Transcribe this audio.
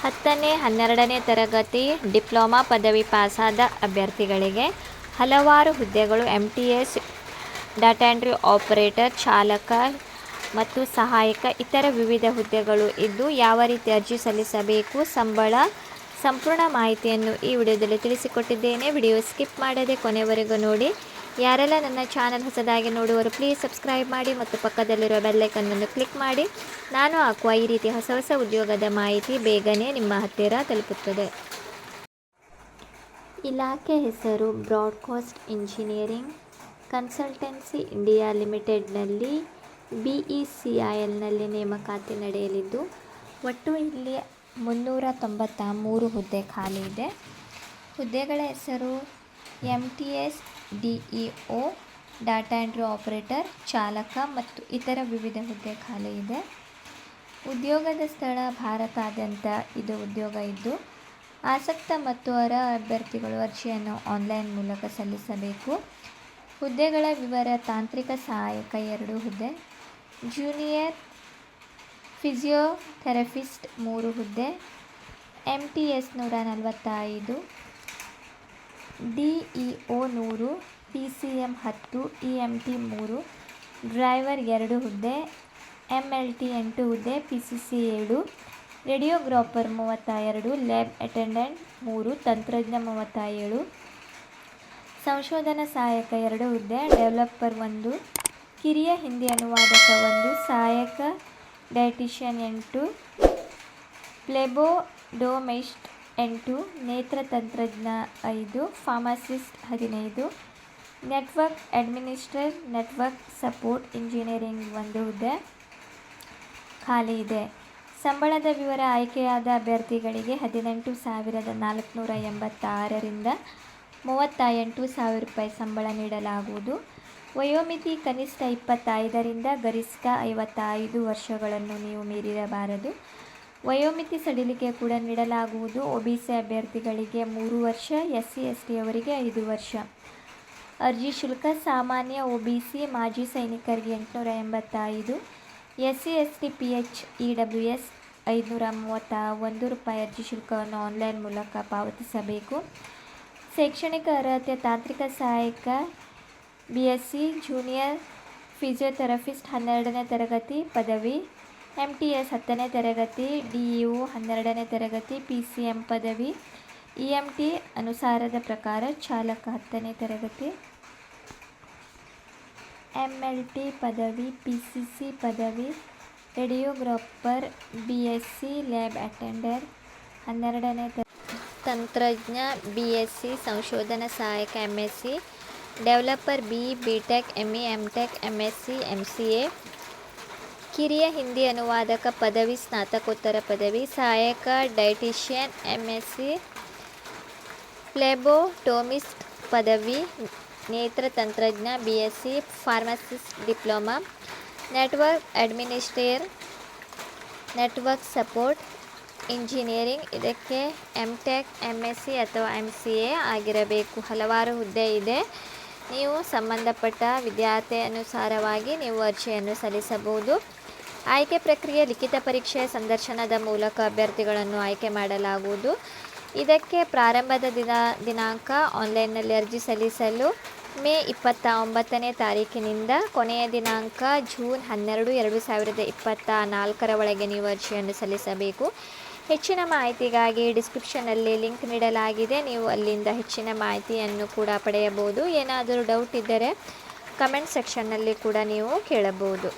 10ನೇ 12ನೇ ತರಗತಿ ಡಿಪ್ಲೊಮಾ ಪದವಿ ಪಾಸಾದ ಅಭ್ಯರ್ಥಿಗಳಿಗೆ ಹಲವಾರು ಹುದ್ದೆಗಳು MTS ಡಾಟಾ ಎಂಟ್ರಿ ಆಪರೇಟರ್, ಚಾಲಕ ಮತ್ತು ಸಹಾಯಕ ಇತರ ವಿವಿಧ ಹುದ್ದೆಗಳು ಇದ್ದು ಯಾವ ರೀತಿ ಅರ್ಜಿ ಸಲ್ಲಿಸಬೇಕು, ಸಂಬಳ, ಸಂಪೂರ್ಣ ಮಾಹಿತಿಯನ್ನು ಈ ವಿಡಿಯೋದಲ್ಲಿ ತಿಳಿಸಿಕೊಟ್ಟಿದ್ದೇನೆ. ವಿಡಿಯೋ ಸ್ಕಿಪ್ ಮಾಡದೆ ಕೊನೆವರೆಗೂ ನೋಡಿ. ಯಾರೆಲ್ಲ ನನ್ನ ಚಾನಲ್ ಹೊಸದಾಗಿ ನೋಡುವವರು ಪ್ಲೀಸ್ ಸಬ್ಸ್ಕ್ರೈಬ್ ಮಾಡಿ ಮತ್ತು ಪಕ್ಕದಲ್ಲಿರುವ ಬೆಲ್ಲೈಕನ್ನನ್ನು ಕ್ಲಿಕ್ ಮಾಡಿ. ನಾನು ಹಾಕುವ ಈ ರೀತಿ ಹೊಸ ಹೊಸ ಉದ್ಯೋಗದ ಮಾಹಿತಿ ಬೇಗನೆ ನಿಮ್ಮ ಹತ್ತಿರ ತಲುಪುತ್ತದೆ. ಇಲಾಖೆ ಹೆಸರು ಬ್ರಾಡ್ಕಾಸ್ಟ್ ಇಂಜಿನಿಯರಿಂಗ್ ಕನ್ಸಲ್ಟೆನ್ಸಿ ಇಂಡಿಯಾ ಲಿಮಿಟೆಡ್ನಲ್ಲಿ BECILನಲ್ಲಿ ನೇಮಕಾತಿ ನಡೆಯಲಿದ್ದು ಒಟ್ಟು ಇಲ್ಲಿ 393 ಹುದ್ದೆ ಖಾಲಿ ಇದೆ. ಹುದ್ದೆಗಳ ಹೆಸರು MTS DEO data entry operator, ಚಾಲಕ ಮತ್ತು ಇತರ ವಿವಿಧ ಹುದ್ದೆ ಖಾಲಿ ಇದೆ. ಉದ್ಯೋಗದ ಸ್ಥಳ ಭಾರತಾದ್ಯಂತ ಇದು ಉದ್ಯೋಗ ಇದ್ದು ಆಸಕ್ತ ಮತ್ತು ಅರ್ಹ ಅಭ್ಯರ್ಥಿಗಳು ಅರ್ಜಿಯನ್ನು ಆನ್ಲೈನ್ ಮೂಲಕ ಸಲ್ಲಿಸಬೇಕು. ಹುದ್ದೆಗಳ ವಿವರ: ತಾಂತ್ರಿಕ ಸಹಾಯಕ 2 ಹುದ್ದೆ, ಜೂನಿಯರ್ ಫಿಸಿಯೋಥೆರಪಿಸ್ಟ್ 3 ಹುದ್ದೆ, MTS 145, DEO 100, PCM 10, EMT 3, driver 2 ಹುದ್ದೆ, MLT 8 ಹುದ್ದೆ, PCC 7, ರೇಡಿಯೋಗ್ರಾಫರ್ 32, ಲ್ಯಾಬ್ ಅಟೆಂಡೆಂಟ್ 3, ತಂತ್ರಜ್ಞ 37, ಸಂಶೋಧನಾ ಸಹಾಯಕ 2 ಹುದ್ದೆ, ಡೆವಲಪರ್ 1, ಕಿರಿಯ ಹಿಂದಿ ಅನುವಾದಕ 1, ಸಹಾಯಕ ಡಯಟಿಷಿಯನ್ 8, ಫ್ಲೆಬೋಡೋಮಿಸ್ಟ್ 8, ನೇತ್ರ ತಂತ್ರಜ್ಞ 5, pharmacist 15, network administrator, network support engineering 1 ಹುದ್ದೆ ಖಾಲಿ ಇದೆ. ಸಂಬಳದ ವಿವರ: ಆಯ್ಕೆಯಾದ ಅಭ್ಯರ್ಥಿಗಳಿಗೆ 18,486 ರಿಂದ 38,000 ರೂಪಾಯಿ ಸಂಬಳ ನೀಡಲಾಗುವುದು. ವಯೋಮಿತಿ ಕನಿಷ್ಠ 25 ರಿಂದ ಗರಿಷ್ಠ 55 ವರ್ಷಗಳನ್ನು ನೀವು ಮೀರಿರಬಾರದು. ವಯೋಮಿತಿ ಸಡಿಲಿಕೆ ಕೂಡ ನೀಡಲಾಗುವುದು. OBC ಅಭ್ಯರ್ಥಿಗಳಿಗೆ 3 ವರ್ಷ, SC ST ಅವರಿಗೆ 5 ವರ್ಷ. ಅರ್ಜಿ ಶುಲ್ಕ: ಸಾಮಾನ್ಯ OBC ಮಾಜಿ ಸೈನಿಕರಿಗೆ 885, SC ST PH EWS 531 ರೂಪಾಯಿ ಅರ್ಜಿ ಶುಲ್ಕವನ್ನು ಆನ್ಲೈನ್ ಮೂಲಕ ಪಾವತಿಸಬೇಕು. ಶೈಕ್ಷಣಿಕ ಅರ್ಹತೆ: ತಾಂತ್ರಿಕ ಸಹಾಯಕ BSc, ಜೂನಿಯರ್ ಫಿಸಿಯೋಥೆರಪಿಸ್ಟ್ 12ನೇ ತರಗತಿ ಪದವಿ, MTS 10ನೇ ತರಗತಿ, DEO 12ನೇ ತರಗತಿ, PCM ಪದವಿ, EMT ಅನುಸಾರದ ಪ್ರಕಾರ, ಚಾಲಕ 10ನೇ ತರಗತಿ, MLT ಪದವಿ, PCC ಪದವಿ, radiographer BSc, lab attender 12ನೇ ತಂತ್ರಜ್ಞ BSc, ಸಂಶೋಧನಾ ಸಹಾಯಕ MSc, developer BE, BTech, ME, MTech, MSc, MCA, ಕಿರಿಯ ಹಿಂದಿ ಅನುವಾದಕ ಪದವಿ, ಸ್ನಾತಕೋತ್ತರ ಪದವಿ, ಸಹಾಯಕ ಡಯಟಿಷಿಯನ್ MSc, ಫ್ಲೆಬೋಟೋಮಿಸ್ಟ್ ಪದವಿ, ನೇತ್ರ ತಂತ್ರಜ್ಞ BSc, pharmacist diploma, network administrator, network support engineering ಇದಕ್ಕೆ MTech, MSc ಅಥವಾ MCA ಆಗಿರಬೇಕು. ಹಲವಾರು ಹುದ್ದೆ ಇದೆ. ನೀವು ಸಂಬಂಧಪಟ್ಟ ವಿದ್ಯಾರ್ಥಿ ಅನುಸಾರವಾಗಿ ನೀವು ಅರ್ಜಿಯನ್ನು ಸಲ್ಲಿಸಬಹುದು. ಆಯ್ಕೆ ಪ್ರಕ್ರಿಯೆ: ಲಿಖಿತ ಪರೀಕ್ಷೆಯ ಸಂದರ್ಶನದ ಮೂಲಕ ಅಭ್ಯರ್ಥಿಗಳನ್ನು ಆಯ್ಕೆ ಮಾಡಲಾಗುವುದು. ಇದಕ್ಕೆ ಪ್ರಾರಂಭದ ದಿನಾಂಕ: ಆನ್ಲೈನ್ನಲ್ಲಿ ಅರ್ಜಿ ಸಲ್ಲಿಸಲು ಮೇ 29ನೇ ತಾರೀಕಿನಿಂದ ಕೊನೆಯ ದಿನಾಂಕ ಜೂನ್ 12, 2024 ಒಳಗೆ ನೀವು ಅರ್ಜಿಯನ್ನು ಸಲ್ಲಿಸಬೇಕು. ಹೆಚ್ಚಿನ ಮಾಹಿತಿಗಾಗಿ ಡಿಸ್ಕ್ರಿಪ್ಷನ್ನಲ್ಲಿ ಲಿಂಕ್ ನೀಡಲಾಗಿದೆ. ನೀವು ಅಲ್ಲಿಂದ ಹೆಚ್ಚಿನ ಮಾಹಿತಿಯನ್ನು ಕೂಡ ಪಡೆಯಬಹುದು. ಏನಾದರೂ ಡೌಟ್ ಇದ್ದರೆ ಕಮೆಂಟ್ ಸೆಕ್ಷನ್ನಲ್ಲಿ ಕೂಡ ನೀವು ಕೇಳಬಹುದು.